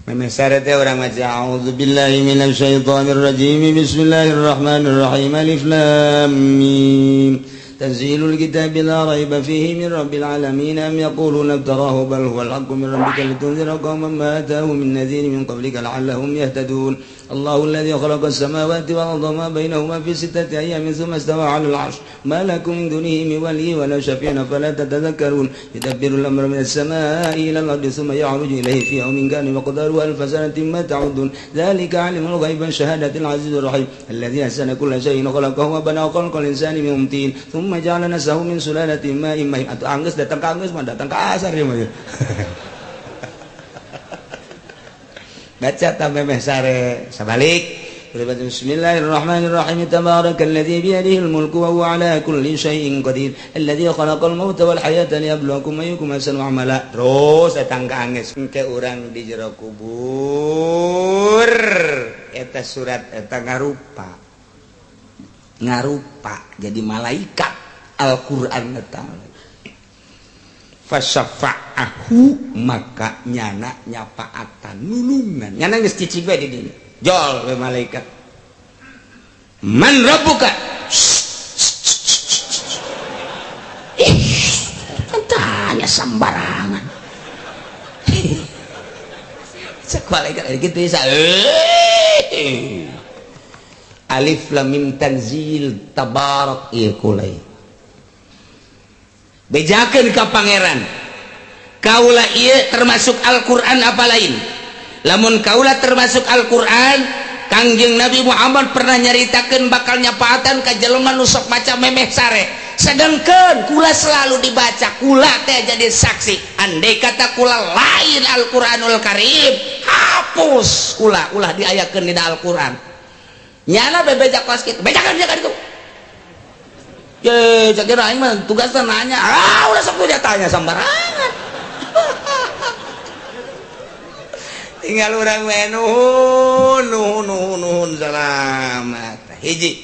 memeh sare teh urang maca a'udzubillahi minasyaitonirrajim bismillahirrahmanirrahim alif lam mim tanzilul kitabi la raiba fihi min rabbil alamin am yaquluna iftarahu bal huwal haqqu min rabbika litunzira qauman ma atahum min nadhirin min qablika la'allahum yahtadun الله الذي خلق السماوات والأرض وما بينهما في 6 أيام ثم استوى على العرش ما لكم من دونه من ولي ولا شفيع فلا تتذكرون يدبر الأمر من السماء إلى الأرض ثم يعرج إليه في يوم كان مقداره 1000 سنة ما تعدون ذلك عالم الغيب شهادة العزيز الرحيم الذي أحسن كل شيء خلقه وبنى خلق الإنسان من طين ثم جعل نسله من سلالة ماء مهين atau angges datang ke angges mah datang ke asar ya mah baca tameh sare sabalik bismillahirrahmanirrahim tabarakalladzi biyadihi almulku wa huwa ala kulli syai'in qadir alladzi khalaqal mauta wal hayata liyabluwakum ayyukum ahsanu amala terus datang ke angges engke urang di jero kubur eta surat eta ngarupa jadi malaikat Al-Qur'an eta fasyafa'ahu maka nyana nyapaatan nulungan nyana geus cicing we di dieu jol we malaikat man rabbuka tanya sambarangan cek malaikat gitu bisa alif lam mim tanzil tabarak ieu kulai bejakeun ka pangeran kaula ieu termasuk Al-Qur'an apa lain lamun kaula termasuk Al-Qur'an Kangjeng Nabi Muhammad pernah nyaritakeun bakal nyapaatan ka jelema nu sok maca memeh sare sedengkeun kula selalu dibaca kula teh jadi saksi andai kata kula lain Al-Qur'anul Karim hapus kula ulah diayakeun dina Al-Qur'an nyana bebejak kelas kitu bejakeun itu ye cakir aing mah tugasna nanya udah sok dia tanya sembarangan tinggal urang we nuhun salamat hiji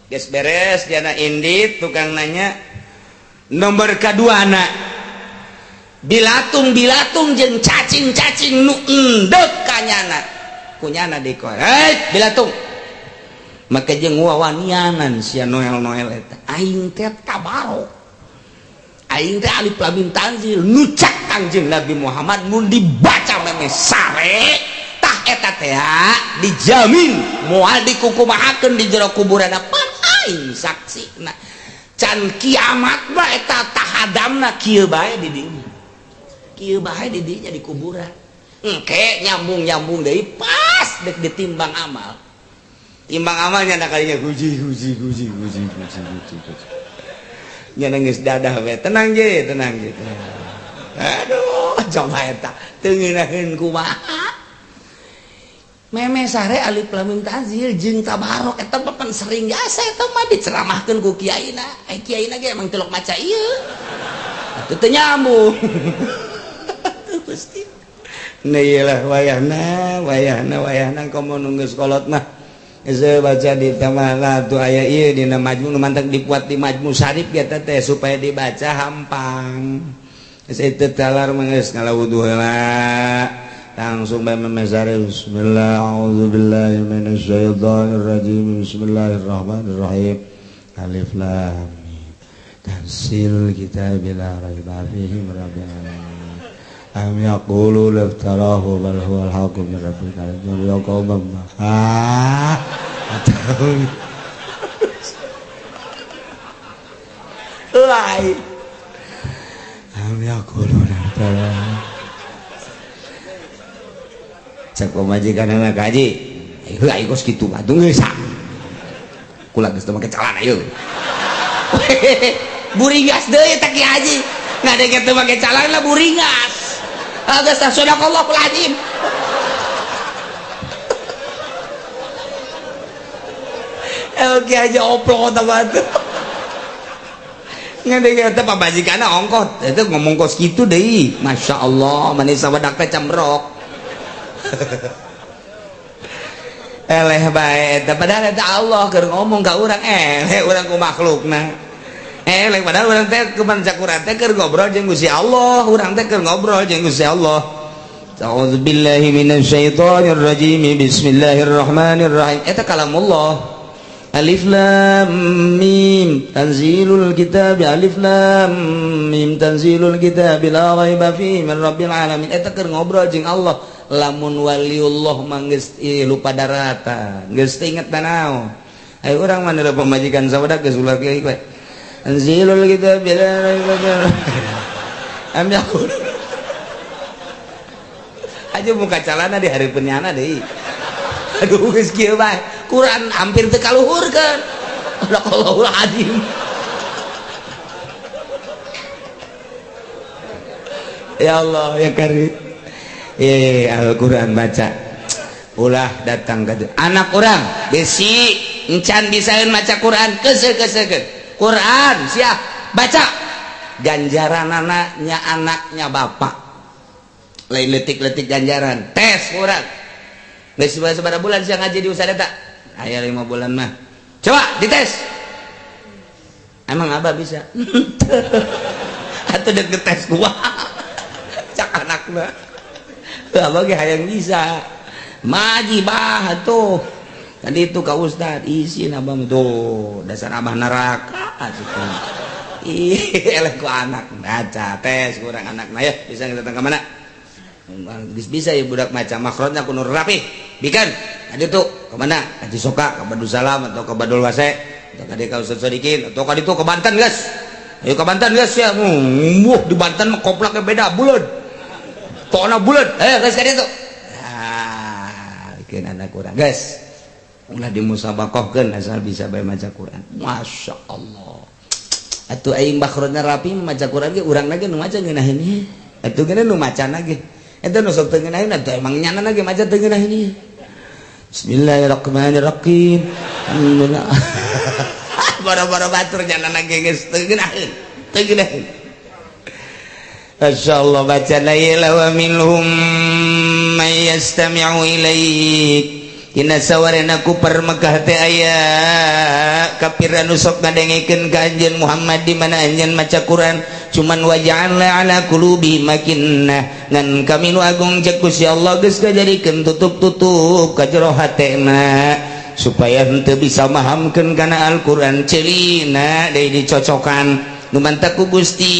geus beres jana indit tukang nanya nomor kaduana bilatung jeung cacing nu endeuh ka nyana kunyana dikoy bilatung maka jeung wawanianan sia Noel eta aing teh tabarok aing teh alif lam mim tanzil nucak Kangjeng Nabi Muhammad mun dibaca memeh sare tah eta teh dijamin moal dikukumahakeun di jero kuburan pan aing saksina can kiamat mah eta tahadamna kieu bae di dinya di kuburan engke nyambung deui pas dek ditimbang amal timbang amalnya ada kalinya guji nyana geus dadah we tenang je aduh coba eta teu ngeunaheun kumaha memeh sare alif lam mim tanzil jeung tabarok eta pan sering jasa eta mah diceramahkeun ku kiaina kiaina ge emang telok maca ieu atuh teu nyambung Gusti neulah wayahna komo nu geus kolot mah saya baca di tamala tu aya ieu dina majmu nu mantep dipuat di majmu syarif eta teh supaya dibaca hampang saya teu talar manggeus ngalawudu heula langsung bae memeh sare bismillah a'udzubillahi minasyaitonirrajim bismillahirrahmanirrahim alif lam mim tanzilul kitabi la raiba fihi min rabbil alamin am yaqulu laftarahu bal huwal haqqu min rabbika litunzira qauman ma lain am yaqulu laftarahu cek pamajikan anak kaji ayo kos kitu mah tunggu sak kula geus teu make calana ieu buringas deui teh Ki Haji ngadenge teu make calana buringas geus sadaqallahul azim Ki Haji oplok eta batu ngadenge teh pabajikana ongkot eta ngomong kos kitu deui masyaallah manis sawadak teh cambrok eleh bae eta padahal eta Allah keur ngomong ka urang urang ku makhlukna eleh padahal urang teh kumaha cakuran teh keur ngobrol jeung Gusti Allah urang teh keur ngobrol jeung Gusti Allah A'udzubillahi minasyaitonirrajim. Bismillahirrahmanirrahim. Eta kalamullah. Alif lam mim tanzilul kitab. Alif lam mim tanzilul kitab la raiba fihi min rabbil alamin. Eta keur ngobrol jeung Allah. Lamun waliullah manggeus lupa darata, geus inget tanaon. Ayo urang mana pemajikan saudara geus ulah kieu we. Tanzilul kitab la raiba fihi. Ambil aja muka calana di hari penyana deh. Aduh geus kieu bae. Quran hampir teu kaluhurkeun. Allahul azim. Ya Allah ya Karim. Al-Quran baca. Ulah datang ke anak orang besi encan bisaeun maca Quran keuseukeun. Quran siap baca. Ganjaranana nya anaknya bapak. Lain letik-letik ganjaran tes orang geus sabaraha bulan sia ngaji di Usada tak aya 5 bulan mah coba dites emang abah bisa atuh deuk tes gua cak anakna abah ge hayang bisa maji bah atuh tadi itu ka ustad isin abah tuh dasar abah neraka atuh eleh ku anak baca tes kurang anakna ya bisa datang ke mana bisa ya budak macam makhrajna kudu rapi bikin adi tuh kemana Haji Soka ke Badul Salam atau ke Badul Wase atau ka ka Ustaz Sodikin atau ka ditu ke Banten guys ayo ke Banten guys ya di Banten mah koplaknya beda buleud tona buleud guys ka ditu bikin anak kurang guys ulah dimusabaqahkeun asal bisa bae maca Quran Masya Allah atuh aing makhrajna rapi maca Quran ge urang lagi nu maca ngeunaheun ieu atuh geuna nu macana ge eta nu sok teu ngeunaheun atuh emang nyana ge maca teu ngeunaheun ieu Bismillahirrahmanirrahim alhamdulillah boro-boro batur nyana ge geus teu ngeunaheun masyaallah baca la ilaha minhum may yastami'u ilaik Ina sawarena ku permekah teh aya kapiran sok ngadengikeun ka anjeun Muhammad di mana anjeun maca Quran cuman waja'alna ala qulubi makinnah ngan kami nu agung cek Gusti Allah geus kajadikeun tutup-tutup ka jero hatena supaya henteu bisa mahamkeun kana Al-Qur'an celina deui dicocokan nu mantap ku Gusti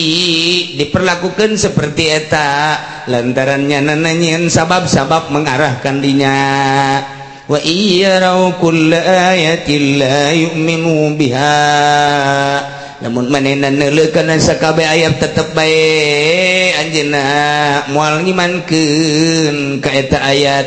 diperlakukeun seperti eta lantaran nyana nanyeun sabab-sabab mengarahkan dinya wa iyarau kulla ayatin la yu'minu biha namun manehna neuleukeun sakabeh ayat tetep bae anjeunna moal ngimankeun ka eta ayat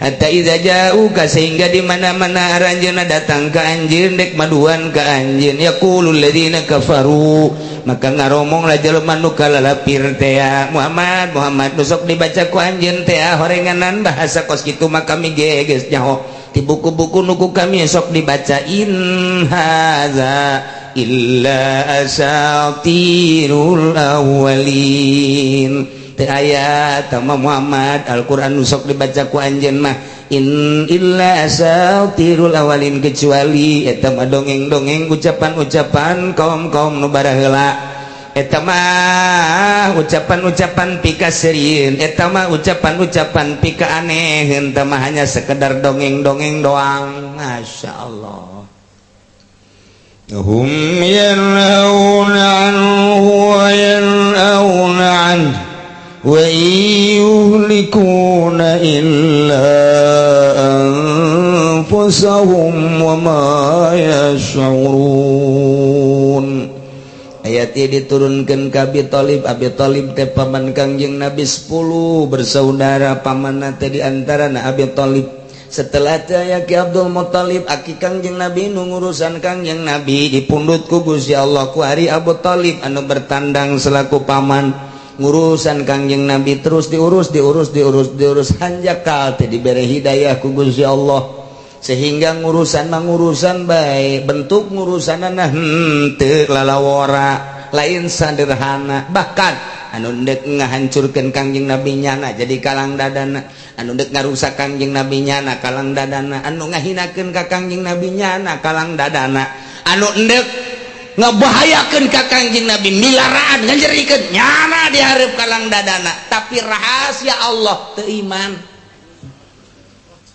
hatta idza ja'uka sehingga di mana-mana aranjeunna datang ka anjeun dek maduan ka anjeun yaqulul ladzina kafaru maka ngaromonglah jelema nu kalalapir teh Muhammad nu sok dibaca ku anjeun teh horenganan bahasa kos kitu mah kami geus nyaho ti buku-buku nu ku kami sok dibaca in haza illa asatirul awwalin teh aya tama Muhammad Al-Qur'an nu sok dibaca ku anjeun mah in illa asatirul awwalin kecuali eta mah dongeng-dongeng ucapan-ucapan kaum-kaum nu baraheula eta mah ucapan-ucapan pika serieun eta mah ucapan-ucapan pika aneh henteu mah hanya sekedar dongeng-dongeng doang masyaallah hum yanhauna anhu wa yanhauna anhu wa yuhlikuna illa anfusahum wa ma yash'urun ayat ini diturunkan ke Abi Thalib teh paman Kangjeng Nabi 10 bersaudara pamanna teh diantarana Abi Thalib setelah teh ki Abdul Muthalib aki Kangjeng Nabi nu ngurusan Kangjeng Nabi dipundhut ku Gusti Allah ku ari Abu Thalib anu bertandang selaku paman ngurusan Kangjeng Nabi terus diurus hanjakal teh dibere hidayah ku Gusti Allah sehingga ngurusan baik bentuk ngurusanana henteu lalawora lain sederhana bahkan anu dek ngahancurkeun Kangjeng Nabi nyana jadi kalang dadana anu dek ngarusak Kangjeng Nabi nyana kalang dadana anu ngahinakeun ka Kangjeng Nabi nyana kalang dadana anu endek ngebahayakeun ka Kangjeng Nabi, milaraan nganjerikeun nyana di hareup kalang dadana, tapi rahasia Allah teu iman.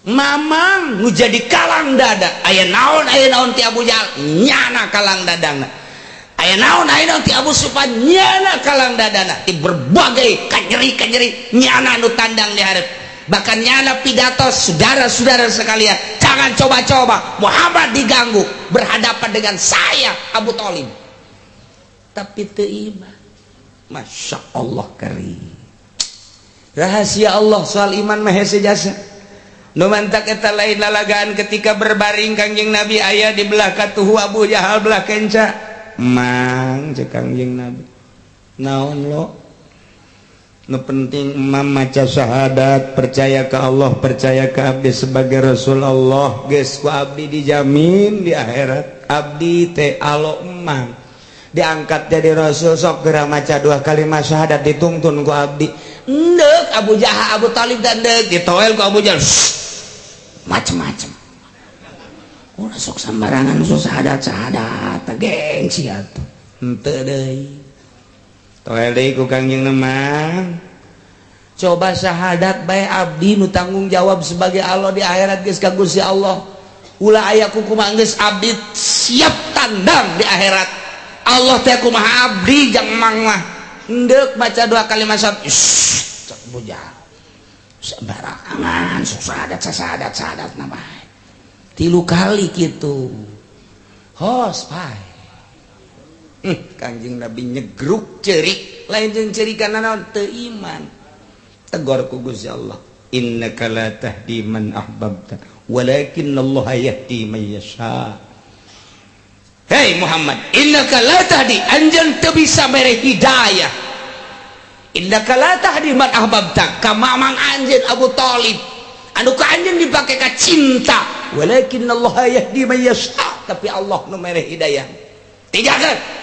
Mamang nu jadi kalang dada, aya naon ti Abu Jahal nyana kalang dadana, aya naon ti Abu Sufyan nyana kalang dadana, ti berbagai kanyeri nyana nu tandang di hareup. Bahkan nyana pidato, saudara-saudara sekalian, jangan coba-coba Muhammad diganggu berhadapan dengan saya Abu Thalib, tapi teu iman. Masya Allah karim, rahasia Allah soal iman mah hese jasa. Nu mantak eta lain lalagaan ketika berbaring Kangjeng Nabi aya di belah katuhu Abu Jahal belah kenca. Mang cek Kangjeng Nabi, naon lo? Nu penting imam maca syahadat, percaya ke Allah, percaya ke abdi sebagai Rasul Allah, geus ku abdi dijamin di akhirat. Abdi teh alo emang diangkat jadi Rasul, sok geura maca 2 kalimat syahadat ditungtun ku abdi. Endek Abu Jahal, Abu Thalib dan dek ditoel ku Abu Jahal. Macem-macem. Udah sok sembarangan sok syahadat gengsi atuh. Henteu deui. Toel deui ku Kangjeng Nemang. Coba syahadat bae abdi nu tanggung jawab sebagai Allah di akhirat geus ka Gusti Allah. Ulah aya kumaha geus abdi siap tandang di akhirat. Allah teh kumaha abdi jang emang mah. Endek maca 2 kalimat syahadat. Cek bujang. Sembarangan sok syahadat na bae. 3 kali kitu. Hos bae. Kangjeng Nabi nyegruk cerik, lain jeung cerikan naon teu iman. Tegor ku Gusti Allah, innaka la tahdi man ahbabta walakinnallaha yahdi man yasha. Hei Muhammad, innaka la tahdi, anjeun teu bisa mere hidayah. Innaka la tahdi man ahbabta, ka mamang anjeun Abu Thalib anu ka anjeun dipake ka cinta, walakinnallaha yahdi man yasha, tapi Allah nu mere hidayah. Tigakeun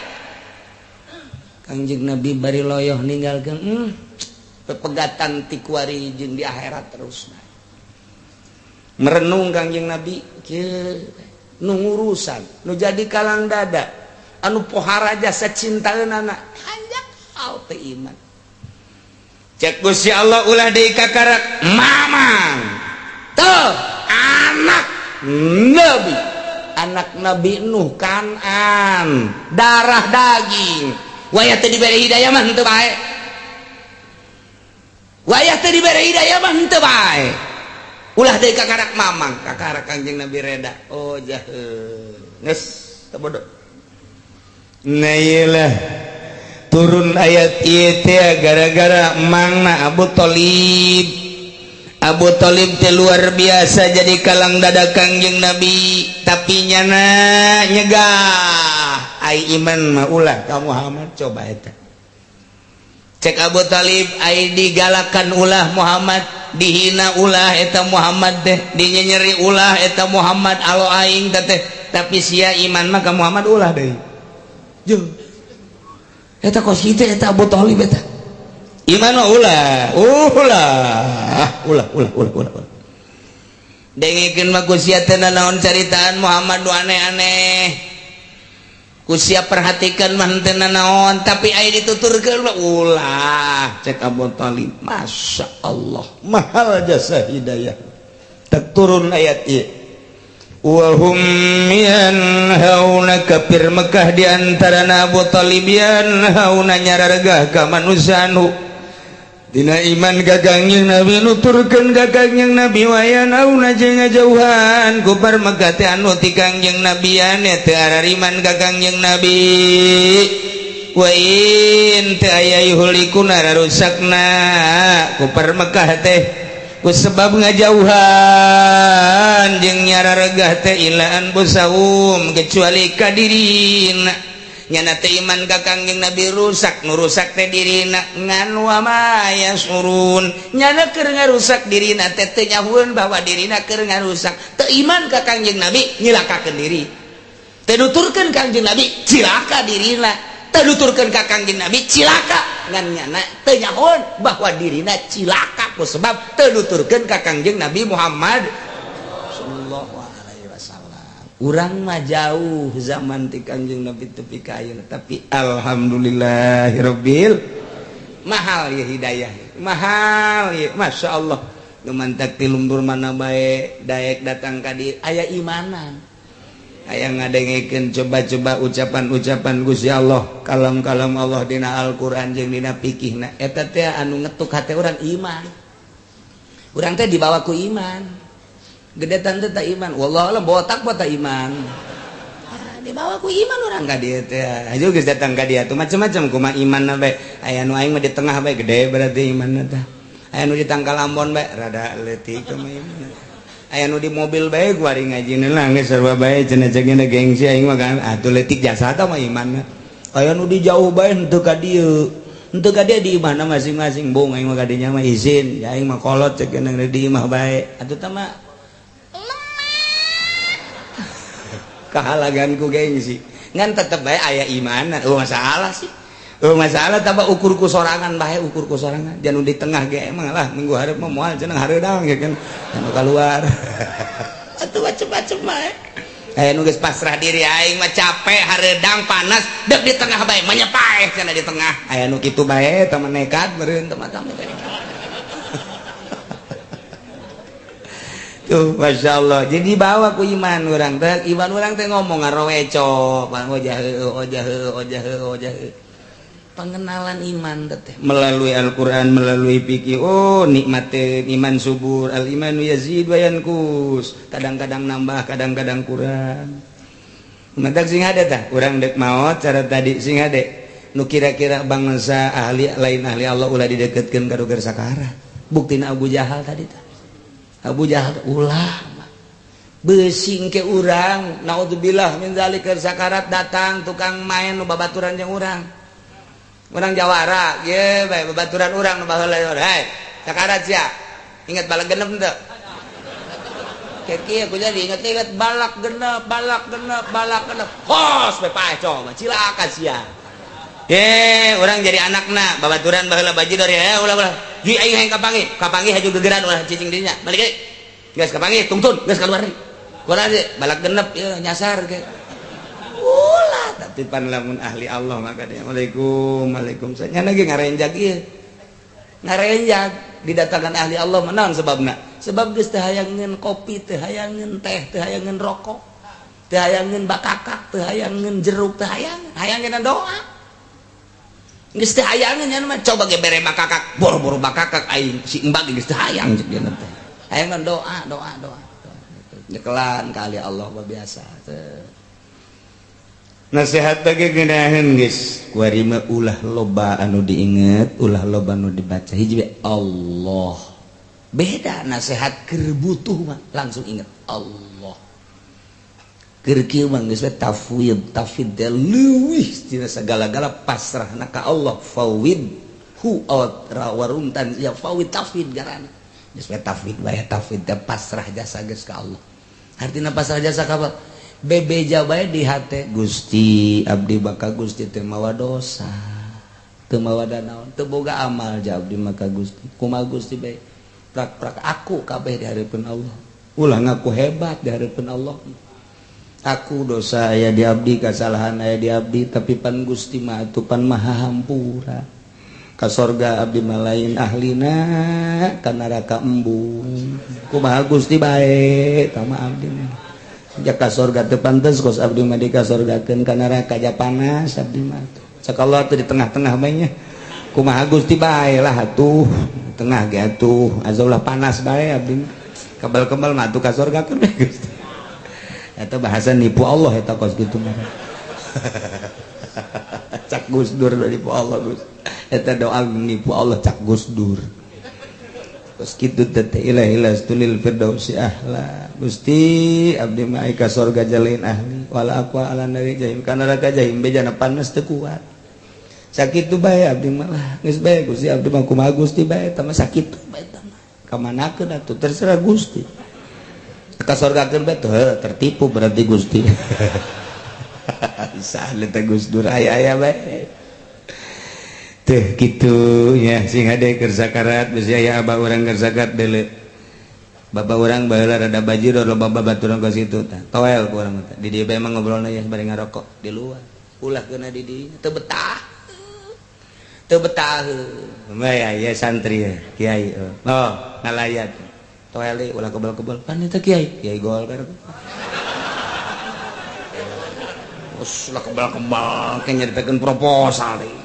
Kangjeng Nabi bari loyoh ninggalkeun pepegatan ti kuari jeung di akhirat terus. Merenung Kangjeng Nabi kieu nu ngurusan nu jadi kalang dada anu pohara jasa cintaeunana hanjak al teu iman. Cek Gusti Allah ulah deui kakarak mamang teu anak Nabi Nuh Kanan darah daging. Wayah teu dibere hidayah mah henteu bae. Wayah teu dibere hidayah mah henteu bae. Ulah deui kakarak mamang, kakarak Kangjeng Nabi reda. Oh jaheuh. Geus teu bodoh. Nah iyalah turun ayat ieu teh gara-gara mangna Abu Thalib. Abu Thalib teh luar biasa jadi kalang dada Kangjeng Nabi, tapi nyana nyegah. Ai iman mah ulah ka Muhammad coba eta. Cek Abu Thalib ai digalakan ulah Muhammad, dihina ulah eta Muhammad teh, dinyenyeri ulah eta Muhammad alo aing teh, tapi sia iman mah ka Muhammad ulah deui. Jeung eta kos kitu eta Abu Thalib eta. Iman mah ulah. Dengikeun mah ku sia teh naon caritaan Muhammad nu aneh-aneh. Kusia perhatikan manten naon, tapi aya dituturkeun ulah cek Abu Thalib. Masya Allah mahal jasa hidayah. Tak turun ayat ieu wa hum yanhauna kafir Mekah di antara Abu Thalib yanhauna nyarargah ka manusia anu dina iman ka Kangjeng Nabi, nuturkeun ka Kangjeng Nabi wayanauna jeung ngajauhan ku Mekah teh anu ti Kangjeng Nabi ane teu arariman ka Kangjeng Nabi. Wa in teu aya yuhlikuna rusakna ku Mekah teh ku sebab ngajauhan jeung nyarargah teh ilaan busawum kecuali ka dirina. Nyana teh iman ka Kangjeng Nabi rusak, nu rusak teh dirina ngan wa ma yasurun. Nyana keur ngarusak dirina teh teu nyahueun bahwa dirina keur ngarusak. Teu iman ka Kangjeng Nabi nyilakakeun diri. Teu nuturkeun Kangjeng Nabi cilaka dirina. Teu nuturkeun ka Kangjeng Nabi cilaka ngan nyana teu nyahueun bahwa dirina cilaka ku sebab teu nuturkeun ka Kangjeng Nabi Muhammad sallallahu alaihi wasallam. urang mah jauh zaman ti Kanjeng Nabi tepi ka ayeuna tapi alhamdulillahirabbil mahal ya hidayah mahal ya Masya Allah lumantak ti lumbur mana bae daek datang ka dieu aya imanan aya ngadengekeun coba-coba ucapan-ucapan Gusti Allah kalam-kalam Allah dina Al-Qur'an jeung dina fikihna eta teh anu ngetuk hate urang iman urang teh dibawa ku iman gedetan teh iman wallah botak buat iman dibawa ku iman orang ka dieu teh aju geus datang ka dieu tuh macam-macam kumaha imanna bae aya nu aing mah di tengah bae gede berarti imanna teh aya nu di tangkal Ambon bae rada leutik kumaha iman aya nu di mobil bae kuari ngajina lah geus sarua bae cenah cegena gengsi aing mah kan atuh leutik jasa tah mah imanna aya nu di jauh bae henteu ka dieu di imahna masing-masing bung aing mah ka dinya mah izin ya aing mah kolot cegena di imah bae atuh tah mah kahalaganku gengsi ngan tetep bae aya iman masalah sih masalah tambah ukur ku sorangan bae ukur ku sorangan jangan di tengah ge emang lah minggu hareup mah moal cenah hareudang ya kan anu keluar atuh macem-macem bae aya nu geus pasrah diri aing mah capek hareudang panas dek di tengah bae mah nyepaeh cenah di tengah aya nu kitu bae teh nekat meureun teh mah tuh Masya Allah jadi bawa ku iman orang teh iman orang teh ngomong ngaroweco ojah pengenalan iman teh melalui Al-Quran melalui fikih oh nikmatin iman subur al imanu yazid wa yankus kadang-kadang nambah kadang-kadang kurang matak sing ada tah urang dek maot cara tadi sing ada nu kira-kira bangsa ahli lain ahli Allah ulah dideketkeun ka doger sakara buktina Abu Jahal tadi tah Abu Jahal ulah besing ke urang naudzubillah min zalika sakarat datang tukang main nu babaturan jeung urang jawara ye bae babaturan urang nu baheula hei sakarat sia ingat balak genep teu kieu aku jadi ingat balak genep hos bae pae coba cilaka sia urang jadi anakna babaturan baheula bajidor ya ulah ji aing hayang kapangi haju gegeran ulah cicing dinya balik deui geus kapangi tungtun geus kaluar deui kurang deui balak genep ieu nyasar ge ulah tapi pan lamun ahli Allah maka dia waalaikumsalam nya lagi ngarenjag ieu ngarenjag didatangkan ahli Allah menaon sebabna sebab geus teu hayangeun kopi teu hayangeun teh teu hayangeun rokok teu hayangeun bakakak teu hayangeun jeruk teu hayangeun doa geus teu hayangeun nya mah coba ge bere bakakak boro-boro bakakak aing si embag geus teu hayang cek dia teh hayangeun doa nyekelan ka ahli Allah biasa teh nasihat bagi geunaheun geus kuari mah ulah loba anu diinget ulah loba anu dibaca hiji Allah beda nasihat keur butuh mah langsung inget Allah keur kieu mah geus tafwid teh leuwih tina sagala-gala pasrahna ka Allah fawid hu waruntan ya fawid tafwid garana geus tafwid bae tafwid teh pasrah jasa geus ka Allah artina pasrah jasa ka Allah bebeja bae di hate Gusti abdi baka Gusti teu mawa dosa teu mawa danaon teu boga amal ja abdi maka Gusti kumaha Gusti bae prak-prak aku kabeh di hareupeun Allah ulah ngaku hebat di hareupeun Allah aku dosa aya di abdi kasalahan aya di abdi tapi pan Gusti mah atuh pan maha hampura ka sorga abdi mah lain ahlina ka neraka embung kumaha Gusti bae tama abdi mah jaka sorga teu pantes kos abdi mah dikasorgakeun ka neraka ja panas abdi mah sakallah teu di tengah-tengah bae nya kumaha Gusti bae lah atuh tengah ge atuh azaulah panas bae abdi mah kebal-kebal mah atuh kasorgakeun bae Gusti eta bahasa nipu Allah eta kos kitu mah cak Gusdur nipu Allah Gus eta doa nipu Allah cak Gusdur kos kitu teh ilahi lastulil firdausi ahla Gusti abdi mah ka sorga jalin ahli wala aqwa ala nari jahim kana neraka jahim bejana panas teu kuat sakitu bae abdi mah lah geus bae Gusti abdi mah kumaha Gusti bae eta mah sakitu bae eta mah kamanakeun atuh terserah Gusti ka sorgakeun bae tertipu berarti Gusti bisa leta Gusdur aya-aya bae teh kitu nya sing hade keur sakarat geus aya abah urang keur zakat deuleu Bapak orang baheula rada bajir loba babaturan ka situ tah. Toel ku urang teh. Di dieu bae mah ngobrolna ya bari ngarokok di luar. Ulah keuna di dieu teu betah. Teu betah. Maya ya santri ya, kiai. Oh, ngalayat. Toel deui ulah kebal-kebal. Pan eta kiai, kiai gol kan. Us ulah kebal-kebal ke nyaritakeun proposal deui.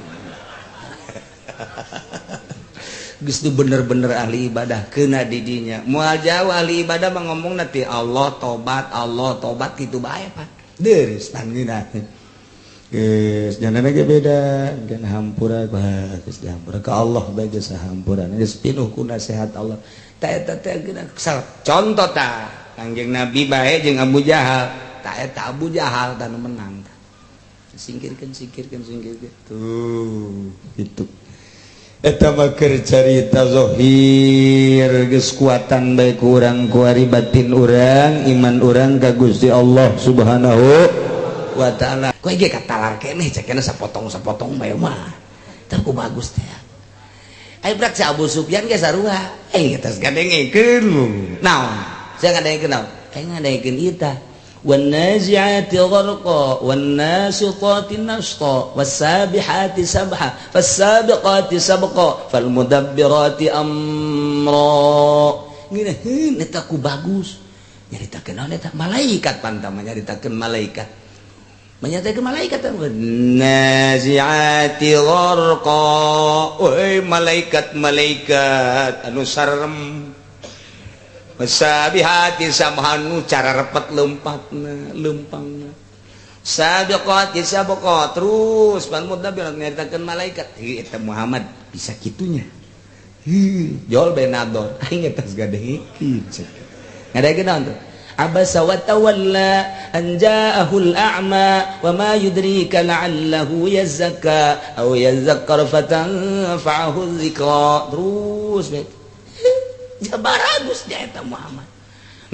Geus tu bener-bener ahli ibadah keuna di dinya. Moal jauh ahli ibadah mah ngomongna ti Allah tobat kitu bae Pak. Deres panggina. Geus janana ge beda, kan hampura geus dihampura ka Allah bae geus sahampuran. Geus pinuh ku nasihat Allah. Ta eta teh contoh ta Kangjeng Nabi bae jeung Abu Jahal. Ta eta Abu Jahal tah nu menang. Singkirkeun tuh gitu. Eta mah keur carita zahir geus kuatan bae ku urang ku ari batin urang iman urang ka Gusti Allah Subhanahu wa taala. Koe ge katalar keneh cekena sapotong-sapotong bae mah. Teu ku bagus teh. Ai brak si Abu Sufyan ge sarua. Eta gadengekeun. Naon? Saya ngadengekeun naon? Ai ngadengekeun ieu tah. والنازعات غرقا والناشطات نشطا والسابحات سبحا فالسابقات سبقا فالمدبرات أمرا ngeunaheun eta ku bagus nyaritakeun naon eta malaikat pantama nyaritakeun malaikat menyatakeun malaikat naziati gharqa oi malaikat anu sarem sabihati sabhanu cara repet lempangna sabiqati sabqa terus pan mudabbir nyaritakeun malaikat eta Muhammad bisa kitunya jol benador aing eta gadengkeun ngadegeun naon tuh abasa wa tawalla an ja'ahul a'ma wa ma yudrika la'allahu yazakka aw yazakkar fatanfa'ahu dzikra terus jabar agus dia eta Muhammad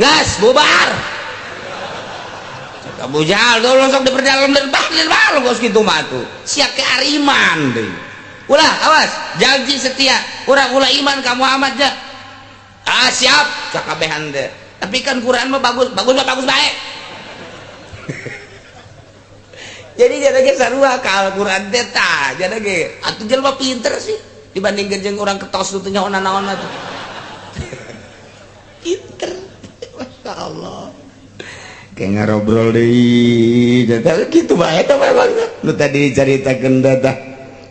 gas bubar cek Abu Jahal tuh langsung diperdalam dari bahal bos gitu mah tuh sia keariman deh ulah awas janji setia urang ulah iman ka Muhammad ya siap cakabehan deh tapi kan Quran mah bagus baik jadi jadi ge sarua ka Al-Quran teh tah jadi ge atuh jelema pinter sih dibandingkeun jeung urang ketos teh nyaho naon tuh pinter Masya Allah kayak ngarobrol deui gitu bae eta memang nu tadi dicaritakeun tah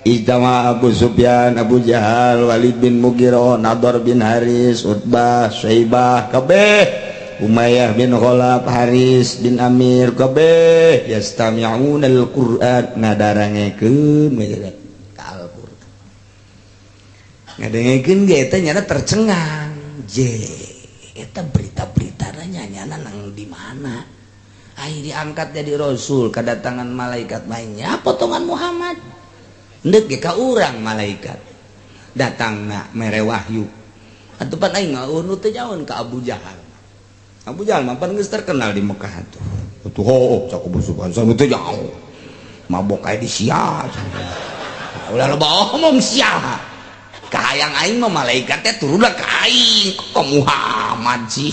ijtama Abu Sufyan Abu Jahal Walid bin Mughirah Nadhr bin Haris Utbah Syaibah kabeh Umayyah bin Khalaf Haris bin Amir kabeh yastami'una al-Qur'an ngadarangekeun Al-Qur'an ngadengekeun ge eta nyana tercengang eta berita-berita nyanyana nang di mana ai diangkat jadi rasul kedatangan malaikat mainnya potongan Muhammad ndek ge ka urang malaikat datangna mere wahyu atupan aing mah nu teh nyaon ka Abu Jahal mah pan geus terkenal di Mekah tuh cak Abu Sufyan sanu teh jauh mabok kae di sia ulah loba omong sia kahayang aing mah malaikat teh turunlah ka aing ka Muhammad sih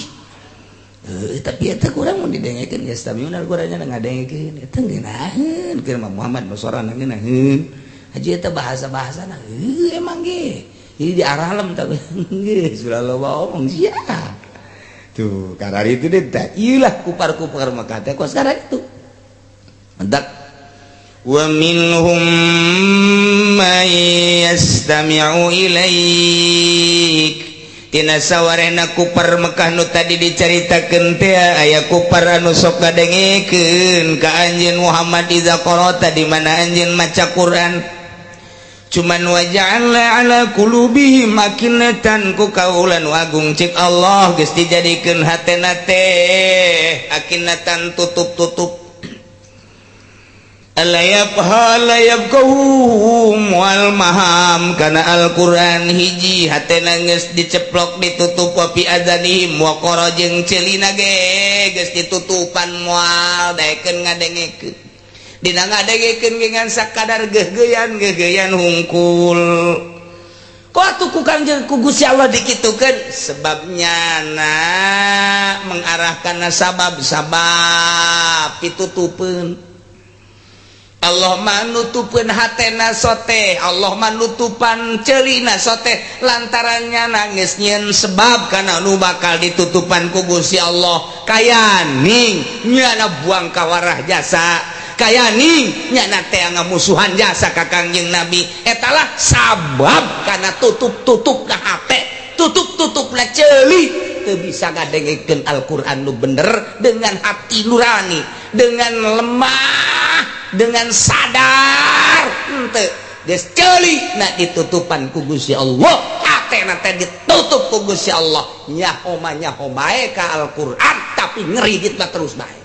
tapi eta kurang mun didengekeun geus tamiun Al-Qur'an nya ngadengekeun eta ngeunaheun keur Muhammad basorana ngeunaheun haji eta bahasa-bahasana emang ge ieu di aralam tah geus ulah loba omong sia tuh karena itu deh ieulah kupar-kupar Mekah teh kos karena itu mendak wa minhum man yastami'u ilaik tina sawarena kupar Mekah nu tadi dicaritakeun teh aya kupar anu sok ngadengekeun ka anjeun Muhammad iza qara'ta di mana anjeun maca Quran cuman waja'alna ala qulubihim akinatan ku kaulan wagung cik Allah geus dijadikeun hatena teh akinatan tutup-tutup alayabhalayyabkahum wal maham kana Al-Quran hiji hatena geus diceplok ditutup wa fi adzanihim wa qara jeung ceulina ge geus ditutupan moal daekeun ngadengekeun dina ngadengekeun ge ngan sakadar geugeuyan hungkul ku Gusti Allah dikitukeun sebabnya mengarahkan sabab pitutupeun Allah manutupan hatena sote Allah manutupan celina sote lantarannya nangis nyen sebab karena nu bakal ditutupan ku Gusti Allah kaya ning nyana buang kawarah jasa kaya ning nyana teh ngamusuhan jasa ka Kangjeng Nabi etalah sabab karena tutup na hate tutup na ceuli teu bisa ngadengekeun Al-Qur'an nu bener dengan hati nurani dengan lemah dengan sadar henteu geus ceuli na ditutupan ku Gusti Allah hatena teh ditutup ku Gusti Allah nyaho bae ka Al-Qur'an tapi ngeridit mah terus bae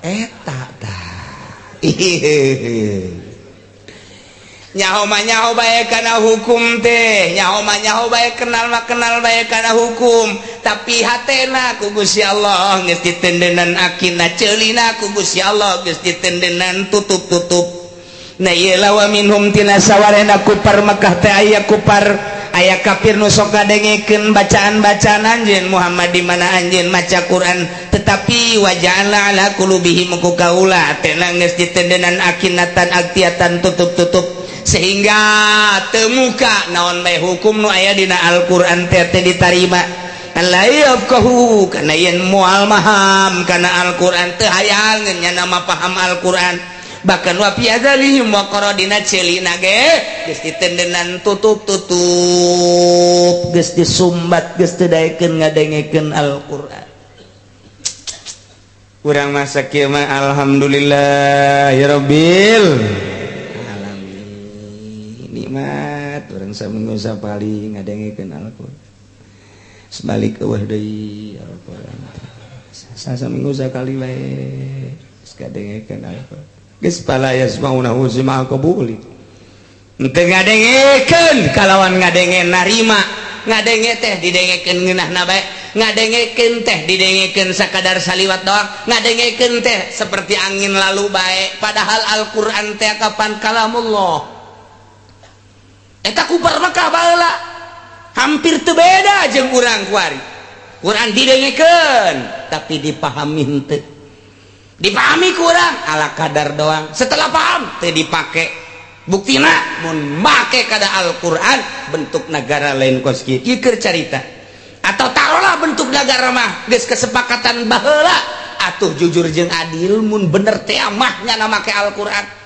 eta tah nyaho bae kana hukum teh nyaho bae kenal bae kana hukum tapi hatena ku Gusti Allah geus ditendenan akina ceulina ku Gusti Allah geus ditendenan tutup na ieu lawa minhum tina sawarena kupar Mekah teh aya kupar aya kafir nu sok ngadengekeun bacaan-bacaan anjeun Muhammad di mana anjeun maca Quran tetapi waja'ala ala qulubihim ku kaula tena geus ditendenan akinatan aktiatan tutup sehingga temuka naon bae hukum nu aya dina Al-Qur'an teh ditarima alayafqahu kana yen moal maham kana Al-Qur'an teu hayang nya nama paham Al-Qur'an bahkan wa fi adzalihim wa qaradina celina ge geus ditendenan tutup geus disumbat geus teu daekeun ngadengekeun Al-Qur'an urang masa kieu mah alhamdulillahirabbil nikmat orang saminggu sapali ngadengekeun Al-Qur'an sebalik eueuh deui Al-Qur'an saminggu sakali wae ngadengekeun Al-Qur'an geus pala yasmauna husma qabuli henteu ngadengekeun kalawan ngadenge narima ngadenge teh didengekeun ngeunahna bae ngadengekeun teh didengekeun sakadar saliwat doang ngadengekeun teh seperti angin lalu bae padahal Al-Qur'an teh kapan kalamullah eta kupar Mekah baheula hampir teu beda jeung urang kuari Quran didengekeun tapi dipahami henteu dipahami ku urang ala kadar doang setelah paham teu dipake buktina mun make kada Al-Qur'an bentuk negara lain kos kieu keur carita atau taruhlah bentuk negara mah geus kesepakatan baheula atuh jujur jeung adil mun bener teh mah nya make Al-Qur'an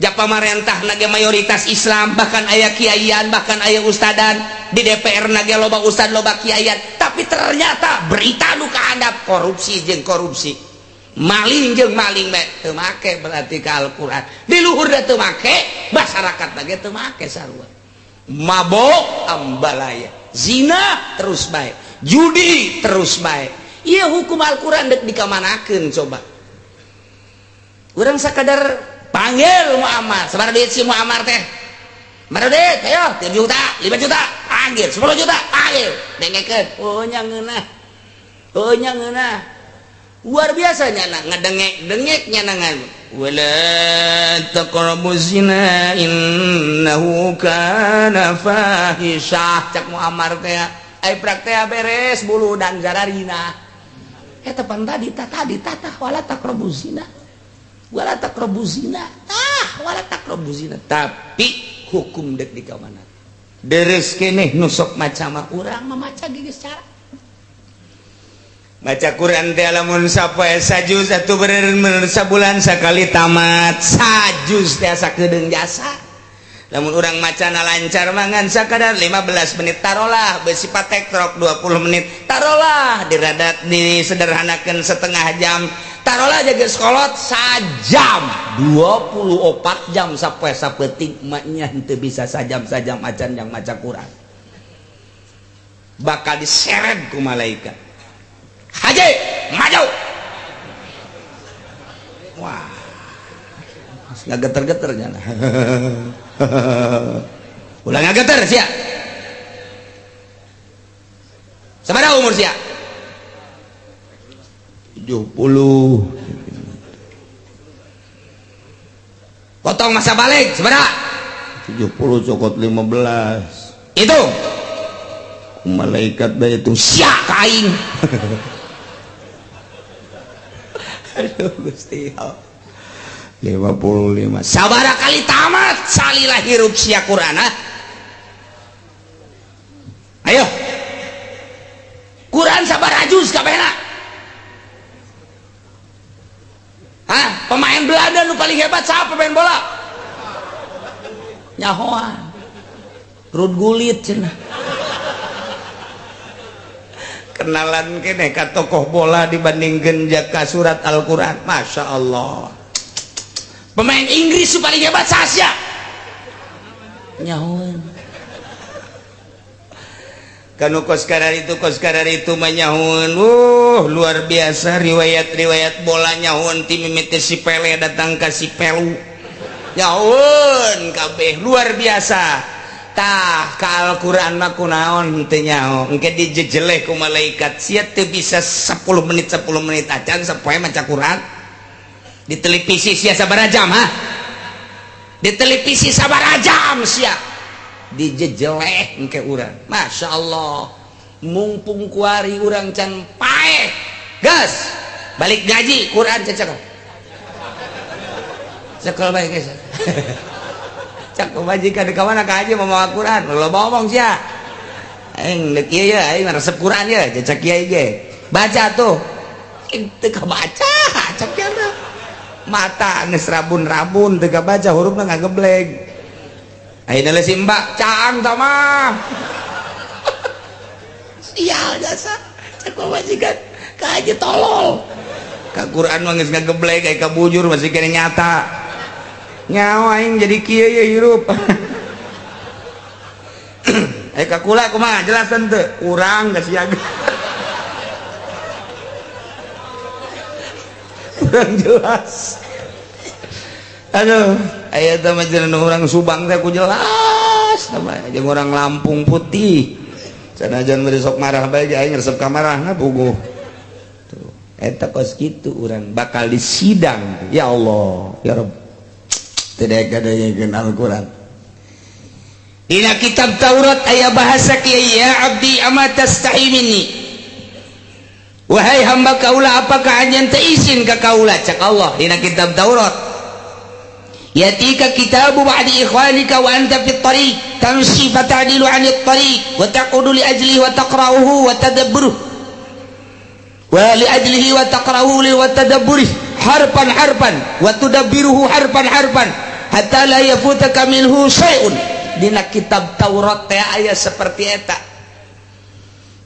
ja pamarentah nage mayoritas Islam bahkan aya kiaian bahkan aya ustadan di DPR nage loba ustad loba kiaian tapi ternyata berita nu kahandap korupsi jeung korupsi maling jeung maling bae teu make berarti ka Al-Qur'an di luhur da teu make masyarakat nage teu make sarua mabok ambalaya zina terus bae judi terus bae ieu hukum Al-Qur'an dek dikamanakeun coba urang sakadar panggil Muammar sebar duit si Muammar teh sebar duit ayo 3 juta 5 juta panggil 10 juta panggil dengekeun oh nya ngeunah luar biasa nya ngedengek nya nangan wala taqrabuz zina innahu kana fahisyah cak Muammar teh ai praktek beres bulu dan zararina eta pan tadi wala taqrabuz zina wala taqrabuzina tapi hukum dek di kamana deres keneh nusok macam urang memaca geus cara baca Quran teh lamun sapoe sajuz atuh bener sabulan sakali tamat sajuz teh sakedeung jasa lamun urang macana lancar mangan sakadar 15 menit tarolah bersifat tektrok 20 menit tarolah diradat disederhanakeun setengah jam tarolah jaga sekolot sajam 24 jam sampai sapeting maknya henteu bisa sajam macan yang maca Quran bakal diseret ku malaikat haji maju wah nggak geter-geter nya ulah ngageter sia sabaraha umur sia 70 potong masa balik sabaraha 70 cokot 15 itu malaikat bae itu sia kaing. aduh Gusti 55 sabaraha kali tamat salilah hirup sia Quran ayo Quran sabaraha juz kabehna pemain Belanda nu paling hebat siapa pemain bola nyahoan Rud Gullit cenah kenalan kene ka tokoh bola dibandingkeun ka surat Al-Quran. Masya Allah pemain Inggris paling hebat sasya nyahoan kanu koskadar itu menyahoan luar biasa riwayat bola nyahoan tim mimiti si Pele datang ke si Pelu nyahoan kabeh luar biasa tah ka Al-Quran mah kunaon teu nyaho engke dijejeleh ku malaikat sia teu bisa 10 menit acan sapoe maca Quran di televisi sia sabaraha jam di televisi sabaraha jam sia dijejeleh engke urang. Masya Allah mumpung kuari urang can paeh gas balik ngaji Quran cekel bae geus cak majikan di kawana ka aja mau Quran lo ngomong sia aing deuk ieu ya aing resep Quran ya cak kiai ge baca tuh teu kabaca cak kieu mata geus rabun-rabun teu kabaca hurufna ngagebleg ayeuna le si mbak caang tah mah sial jasa cak majikan ka aja tolol ka Quran mah geus ngagebleg aya ka bujur masih kene nyata nyawa aing jadi kieu ye hirup ka kula kumaha jelasan teu urang geus siaga urang jelas aduh aya teh mah jenengan urang Subang teh ku jelas namanya jeung urang Lampung Putih sanajan besok marah bae aing resep ka marahna puguh tuh eta kos kitu urang bakal disidang ya Allah ya Rabb tidak ada yang Al-Quran dina kitab Taurat aya bahasa kiai ya abdi amat tastahi minni wahai hamba kaula apakah anjeun teu izin ka kaula cak Allah dina kitab Taurat yatika kitabu ba'di ikhwanika wa anta fit tariq tamshi fata'dilu 'anil tariq wa taqudu li ajlihi wa taqra'uhu wa tadabburuhu wa li ajlihi wa taqra'uhu wa tadabburuhu harpan wa tudabbiruhu harpan hatta la yafutaka minhu syai'un dina kitab Taurat teh aya seperti eta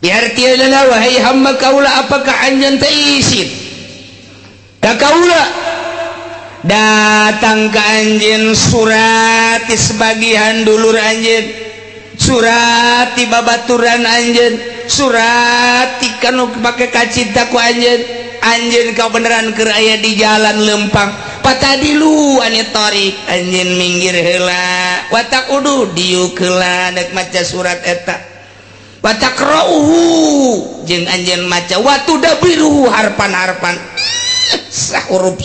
biartiana wahai hamba kaula apakah anjeun teu izin ka kaula datang ka anjeun surat di sebagian dulur anjeun surat di babaturan anjeun surat di kanu make kacinta ku anjeun kau beneran keur aya di jalan lempang patadilu anu tarik anjeun minggir heula watakudu diuk heula dek maca surat eta watakrauhu jeung anjeun maca watudabiruhu harpan sahuruf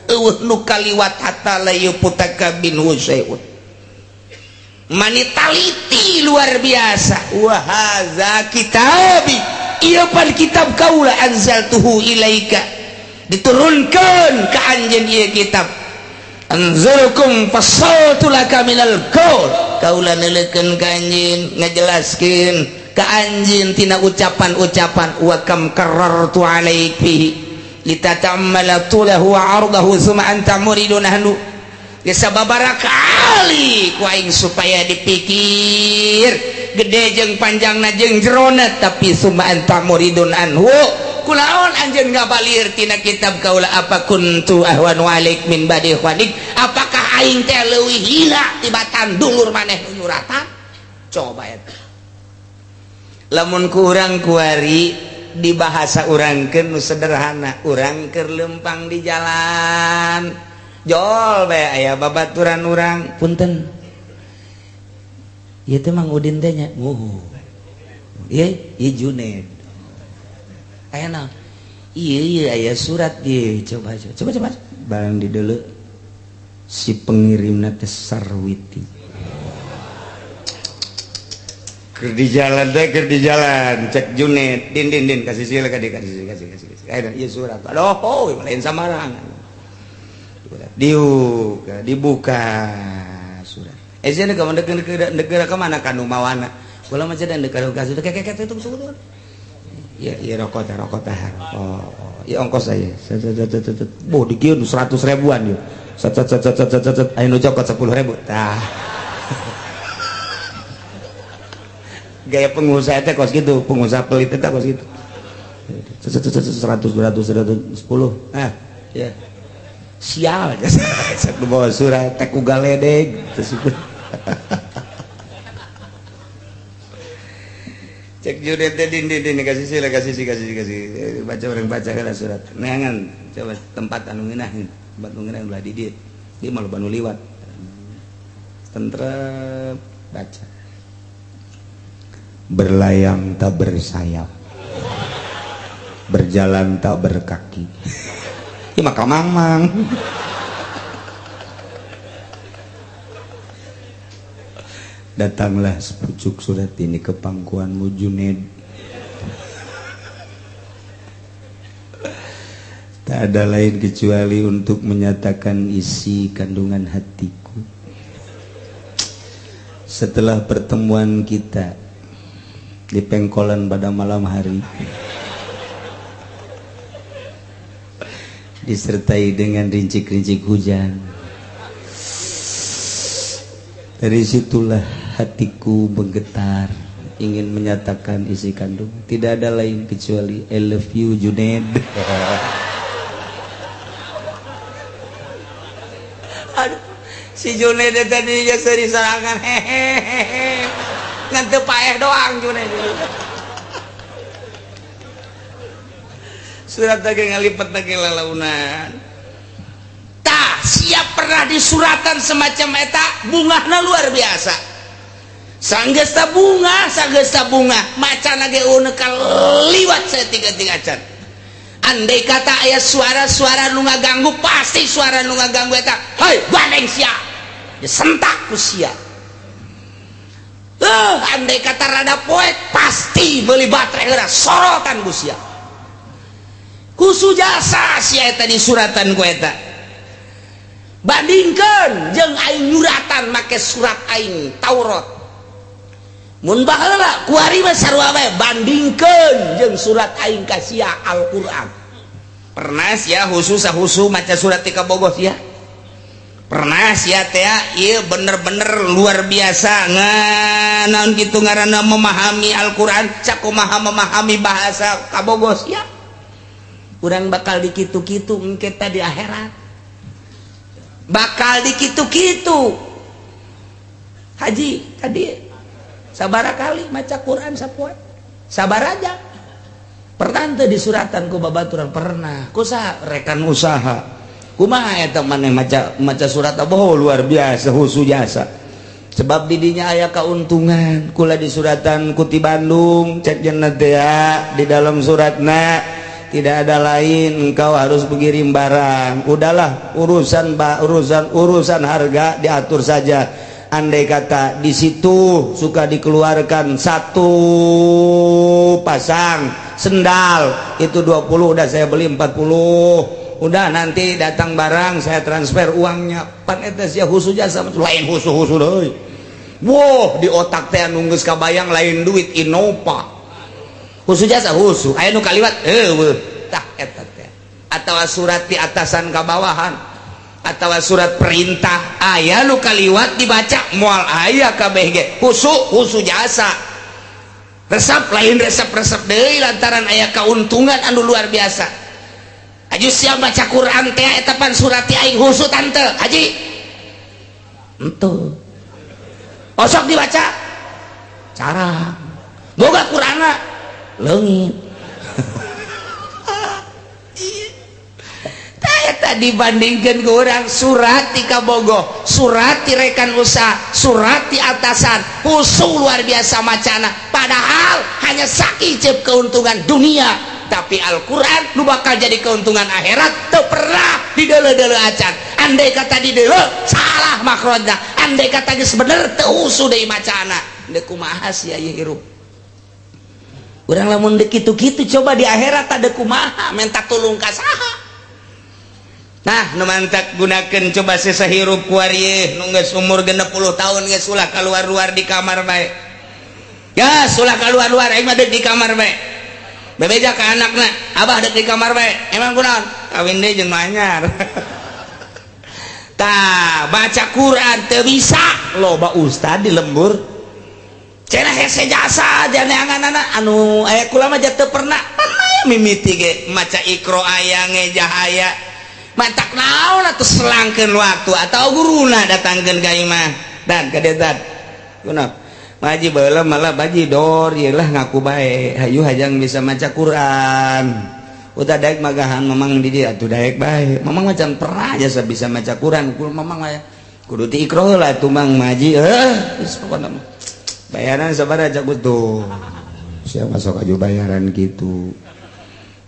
eueuh nu kaliwat hatta la yuputaka binhu syai'un manitaliti luar biasa wa hadza kitabi ieu pan kitab kaula anzaltuhu ilaika diturunkan ke anjeun ieu kitab anzalkum fasaltu laka minal qaul kaula neuleukeun ka anjeun ngajelaskeun ka anjeun tina ucapan-ucapan wa kam karartu alaiki litatammala tulahu wa ardahu summa anta muridun ahlu ya sababaraha kali ku aing supaya dipikir gede jeung panjangna jeung jerona tapi summa anta muridun anhu kunaon anjeun ngabalir tina kitab kaula apa kuntu ahwanu alaik min badi ikhwanik apakah aing teh leuwih hina tibatan dulur maneh nyuratan coba eta lamun ku urang kuari di bahasa urangkeun nu sederhana urang keur lempang di jalan jol bae aya babaturan urang punten ieu teh Mang Udin teh nya ieu Junaid aya naon ieu aya surat ieu coba barang di deuleu si pengirimna teh Sarwiti di jalan teh di jalan cek Junet din kasih sila kasih ayo ieu surat aduh lain samarangan dibuka surat sia ka negara ka mana kanu mawana kula mah cedan negara ka sudah kek itu ya rokok teh oh ya ongkos saya boh dikieu 100 ribuan yuk aya nu cokot 10.000 tah gaya pengusaha teh kos gitu, pengusaha pelit teh kos gitu 100 200 10 ya sial sak bawa surat teh ku galedeg cek judet teh din kasih sila kasih baca orang baca kana surat neangan coba tempat anu ngeunah tempat anu ngeunah ulah di dieu di mah loba nu liwat tentrem baca berlayang tak bersayap berjalan tak berkaki ini mah kamang datanglah sepucuk surat ini ke pangkuanmu Junaid tak ada lain kecuali untuk menyatakan isi kandungan hatiku setelah pertemuan kita di pengkolan pada malam hari disertai dengan rincik-rincik hujan. Dari situlah hatiku menggetar ingin menyatakan isi kandung tidak ada lain kecuali I love you Junaid. Aduh si Junaid tadi ya seri serangan hehehe ngan teu paeh doang Junaid surat lagi ngalipet lagi lalaunan tah siap pernah di suratan semacam eta bungahna luar biasa sanggesta bunga macan lagi unekal liwat setingga can andai kata aya suara nu ngaganggu pasti suara nu ngaganggu eta hei bandeng sia disentak ku sia andai kata rada poek pasti beli baterai heura sorotan ku sia kusu jasa sia eta di suratan ku eta bandingkeun jeung aing nyuratan make surat aing Taurat mun baheula kuari mah sarua bae bandingkeun jeung surat aing ka sia Al-Qur'an pernah sia husu maca surat ti kabogoh sia pernah sia teh ieu bener-bener luar biasa naon kitu ngaranna memahami Al-Qur'an sakumaha memahami bahasa kabogoh sia urang bakal dikitu-kitu engke di akhirat bakal dikitu-kitu haji tadi sabara kali maca Quran sapoe sabar aja pernah teu di suratan ku babaturan pernah kusaha rekan usaha kumaha eta maneh maca surat aboh luar biasa husu jasa sebab didinya aya kauntungan kula di suratan ku ti Bandung cek jenna teh di dalam suratna tidak ada lain engkau harus mengirim barang udahlah urusan harga diatur saja andai kata di situ suka dikeluarkan satu pasang sendal itu 20 udah saya beli 40 udah nanti datang barang saya transfer uangnya pan eta sia husu jasa lain husu deui wow di otak teh anu geus kabayang lain duit Innova husu jasa husu aya nu kaliwat tah eta teh atawa surat di atasan ka bawahan atawa surat perintah aya nu kaliwat dibaca moal aya kabeh ge husu jasa resep lain resep deui lantaran aya kauntungan anu luar biasa aju siap baca Quran teh eta pan surat ti aing husu tante haji henteu osok dibaca cara boga Qur'ana leungit eta dibandingkan ke orang surat ti kabogoh surat ti rekan usaha surat ti atasan husu luar biasa macana padahal hanya sakicep keuntungan dunia tapi Al-Quran nu bakal jadi keuntungan akhirat teu pernah dideuleu-deuleu acan andai kata dideuleu salah makrotna andai kata geus bener teu husu deui macana dek kumaha sia ieu hirup urang lamun dek kitu-kitu coba di akhirat ada kumaha minta tulung ka saha. Nah nu mantak gunakeun coba sesahirup ku ari nu geus umur 60 tahun geus ulah kaluar-luar di kamar bae. Ya ulah kaluar-luar aing mah deuk di kamar bae. Bebeja ka anakna, abah deuk di kamar bae. Emang kunaon? Kawin deui jeung anyar. Tah baca Quran teu bisa loba ustad di lembur. Cenah hese jasa janeanganana anu aya kula mah teu pernah mimiti ge maca Iqra aya ngejahaya. Mantak naon atuh selangkeun waktu atau guruna datangkeun ka imah dan kadetat kunaon maji baheula malah baji dor ieu lah ngaku bae hayu hajang bisa maca Quran udah daek magahan mamang di dieu atuh daek bae mamang macan pernah jasa bisa maca Quran kul mamang aya kudu ti Iqra lah tuh mang maji geus pokona bayaran sabaraha cak tuh sia masuk aju bayaran gitu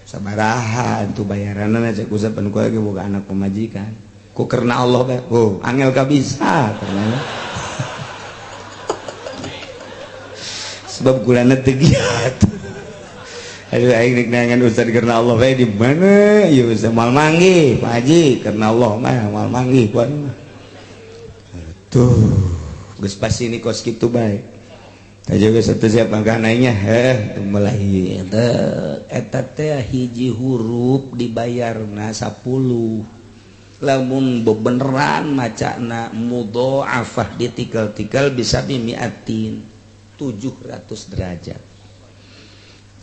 sabaraha tuh bayaranna cek usapan ku lagi boga anak pemajikan ku karena Allah bae oh angel ka bisa karena sebab gulana teu giat aduh aing rek nangan ustad karena Allah bae di mana ieu ustad moal manggih Pak Haji karena Allah mah moal manggih ku mah tuh geus pasti ini kos kitu bae juga satu siapa kanainya mulai eta teh hiji huruf dibayarna 10 lamun bebeneran macana mudhoafah ditikal-tikal bisa bimiatin 700 derajat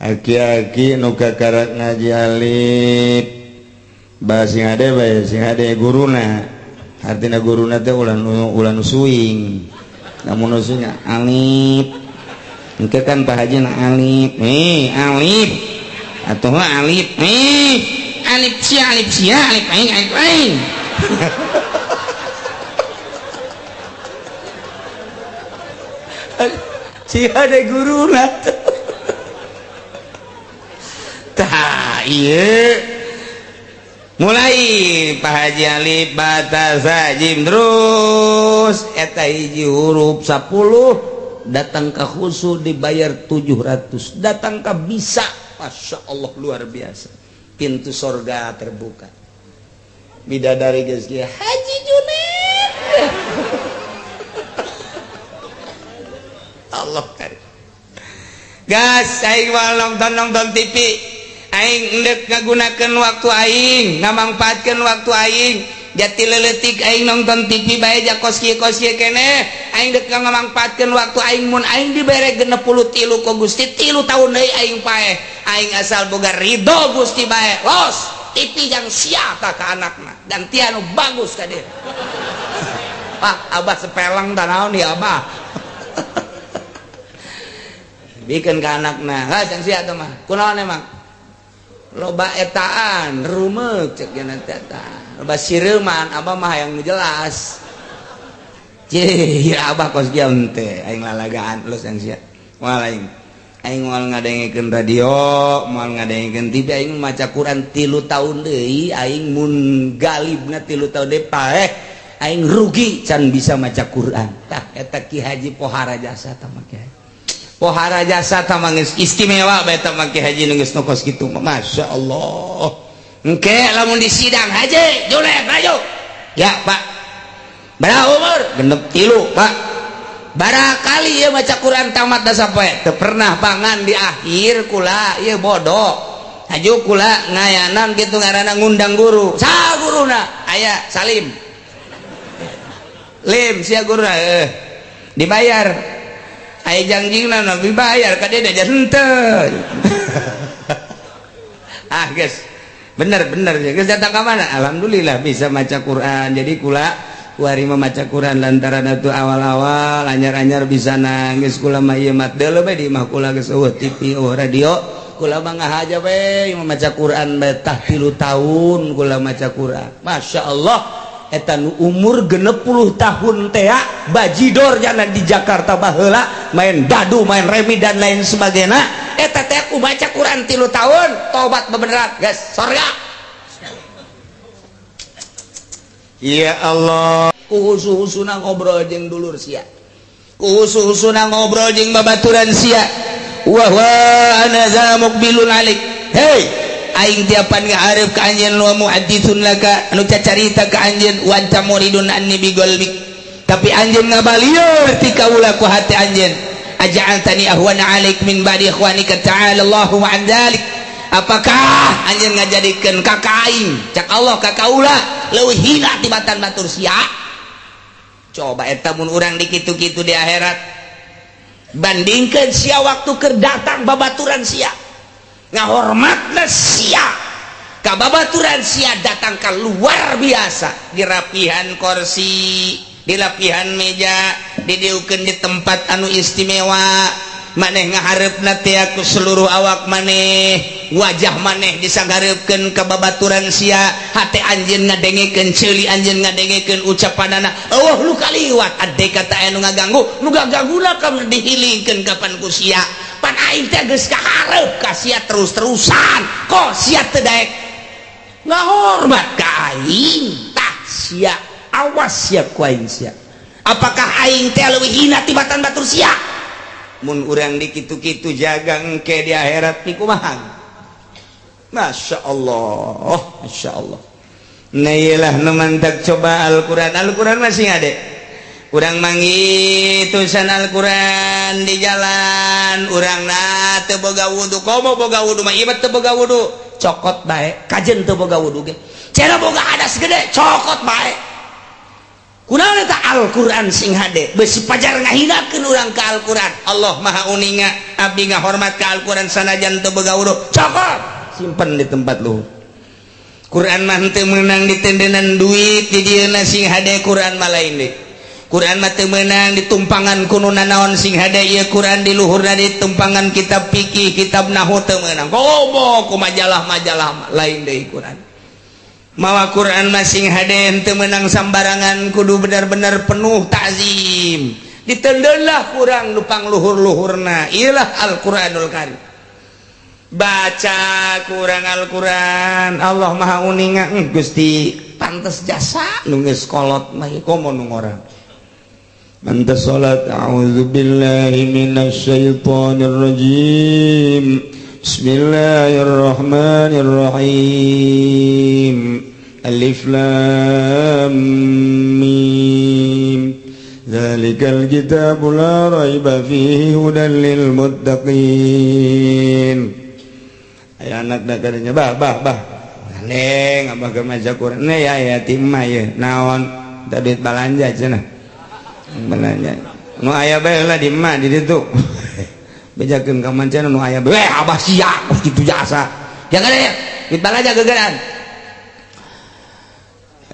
aki-aki nu kakarak ngaji alif bah sing ade bae sing ade guruna artina guruna teh ulan suing namun usunya alif engke kan Pak Haji na alif alif atuh alif alif sia alif aing si ada guruna tah ieu mulai Pak Haji alif bata sajim terus eta hiji huruf 10 datang ke khusus dibayar 700 datang ke bisa Masya Allah luar biasa pintu sorga terbuka bidadari geus kieu Haji Junaid Allah karim gas aing moal nonton TV aing endek ngagunakeun waktu aing ngamangpaatkeun waktu aing jati leuletik aing nonton TV bae ja kos kieu keneh aing dek ngamangpaatkeun waktu aing mun aing dibere 63 ku Gusti 3 tahun deui aing paeh aing asal boga ridho Gusti bae los TV jang sia ka anakna dan tianu bagus ka dieu Pak abah sepeleng tah naon ieu abah bikin ka anakna ha jang sia teh mah kunaon emang loba etaan rumeuk cek yana eta loba sireuman abah mah hayang nu jelas ya abah kos kieu teh aing lalagaan los yang sia moal aing moal ngadengkeun radio moal ngadengkeun TV aing maca Quran 3 tahun deui aing mun galibna 3 tahun deui paeh aing rugi can bisa maca Quran tah eta Ki Haji Pohara Jasa tah mah Pohara Jasa tah mah istimewa bae tah mah Ki Haji nu geus nokos kitu Masya Allah engke lamun di sidang Haji Junaid ayo ya Pak berapa umur genep 3 Pak barakali ya maca Quran tamat da sapoe teu pernah pangan di akhir kula ieu bodoh haju kula ngayanan kitu ngaranna ngundang guru sa guruna aya Salim lim sia guruna dibayar aya jangjingna nabi bayar ka dia da henteu ah guys bener geus datang ka mana alhamdulillah bisa maca Quran jadi kula kuari maca Quran lantaran atuh awal-awal anyar-anyar bisa nangis kula mah ieu mat deuleu bae di imah kula geus eueuh TV eueuh radio kula mah ngahaja bae maca Quran bae tah 3 tahun kula maca Quran Masya Allah eta nu umur 60 tahun teh bajidor jalan di Jakarta baheula main dadu main remi dan lain sebagainya eta teh ku baca Quran 3 tahun tobat bebeneran guys sorga ya Allah kuhusu-husuna ngobrol jeung dulur sia usu-usuna ngobrol jeung babaturan sia wa ana zamuk bilun alik hei aing tiapan ngahareup ka anjeun wa muhadditsun laka anu cacarita ka anjeun wa anta muridun anni bi qalbik tapi anjeun ngabalieur ti kaula ku hati anjeun aja'altani ahwana alaik min ba'di ikhwanika ta'ala Allahu an dzalik apakah anjeun ngajadikeun ka aing cak Allah ka kaula leuwih hina tibatan batur sia coba eta mun urang di kitu-kitu di akhirat bandingkeun sia waktu keur datang babaturan sia ngahormatna sia ka babaturan sia datang ka luar biasa di rapihan kursi di lapihan meja didieukeun di tempat anu istimewa maneh ngahareupna teh ku seluruh awak maneh wajah maneh disanggareupkeun ka babaturan sia hate anjeun ngadengekeun ceuli anjeun ngadengekeun ucapanana eueuh lu kaliwat ade kata anu ngaganggu nu gaganguna kam dihilingkeun kapan ku sia pan aing teh geus kahareup ka sia terus-terusan kok sia teu daek ngahormat ka aing tah sia awas sia ku aing sia apakah aing teh leuwih hina tibatan batur sia mun urang di kitu-kitu jaga engke di akhirat ni kumaha Masya Allah nailah nu mantak coba Al-Quran masih ada urang mangi tulisan Al-Quran di jalan urang na teu boga wudu komo boga wudu mah ieu teu boga wudu cokot bae kajen teu boga wudu ge cenah boga hadas gede cokot bae kunaon eta Al-Quran sing hade besi pajar ngahinakeun urang ka Al-Quran Allah maha uninga abdi ngahormat ka Al-Quran sanajan teu boga wudu cokot simpen di tempat lu Quran mah teu meunang di tendenan duit di dieuna sing hade Quran mah lain deui Quran mah teu meunang di tumpangan kuno nanaon sing hade ieu Quran di luhurna di tumpangan kitab fikih kitab nahwu teu meunang komo ku majalah-majalah lain deui Quran mawa Quran masing hade teu meunang sambarangan kudu benar-benar penuh takzim ditendeunlah kurang lupang luhur-luhurna ialah Al-Quranul Karim baca kurang Al-Quran Allah maha uninga Gusti pantes jasa nu geus kolot mah komo nu ngorang mantas salat a'udzubillahi minasyaitonir rajim Bismillahirrahmanirrahim Alif Lam Mim Dzalikal kitabu la raiba fihi hudan lil muttaqin aya anak da kadenya bah neng abah keur maca Quran ne ya yatim mah ye naon da duit balanja cenah balanja nu aya bae lah di mah di ditu bejakeun ka mancan nu aya bae abah sia kitu jasa jangan ya duit balanja gegeran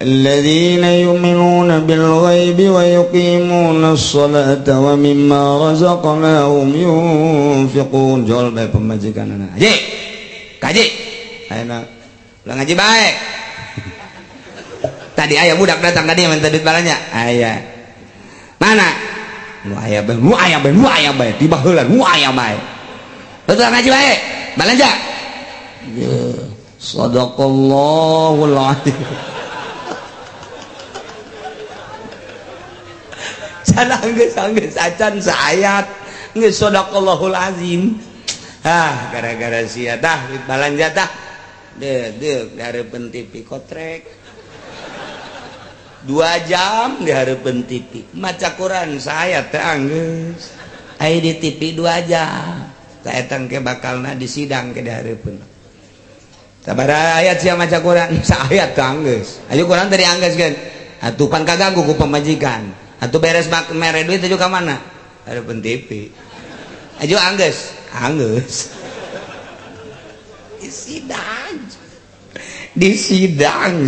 الذين يؤمنون بالغيب ويقيمون الصلاة ومما رزقناهم ينفقون jual bae pemajikanana haji kaji ayeuna ulah ngaji bae tadi aya budak datang tadi minta duit balanya aya mana nu aya bae tiba heula nu aya bae betul ngaji bae balanja ya sadaqallahul azim sana geus acan saayat geus sadaqallahul azim gara-gara sia tah duit balanja tah deuk dihareupeun TV kotrek 2 jam dihareupeun TV maca Quran saayat teh anggeus aya di TV 2 jam saeta engke bakalna disidang ke dihareupeun sabaraha ayat sia maca Quran saayat teh anggeus ayo Quran teh dianggeuskeun atuh pan kaganggu ku pamajikan atuh beres mere duit aja ka mana hareupeun TV aja anggeus disidang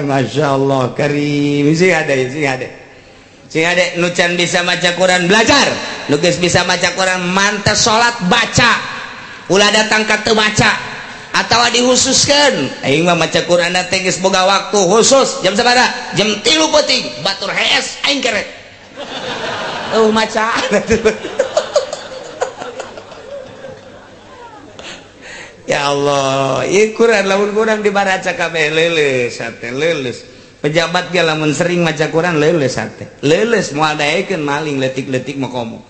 Masya Allah karim sing ada nu can bisa maca Quran belajar nu geus bisa maca Quran mantes salat baca ulah datang ka teu maca atawa dihususkeun aing mah maca Quran teh geus boga waktu khusus jam sabaraha jam 3 peuting batur hees aing kerek maca ya Allah ieu Quran lamun kurang dibaraca kabeh leuleus hate leuleus pejabat ge lamun sering maca Quran leuleus hate leuleus moal daekeun maling leutik-leutik mah komo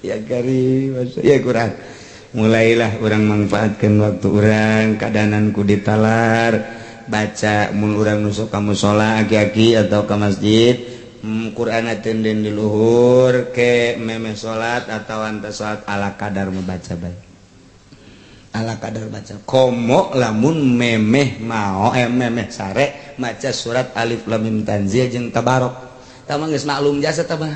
ya kari ya Quran mulailah orang manfaatkan waktu orang kadanan ku ditalar baca mun urang nusuk ka mushola aki-aki atau ke masjid Quran atenden di luhur ke memeh salat atau anta salat ala kadar membaca bae ala kadar baca komo lamun memeh mau memeh sare maca surat alif lam mim tanzil jeung tabarok tah mah geus maklum jasa tah mah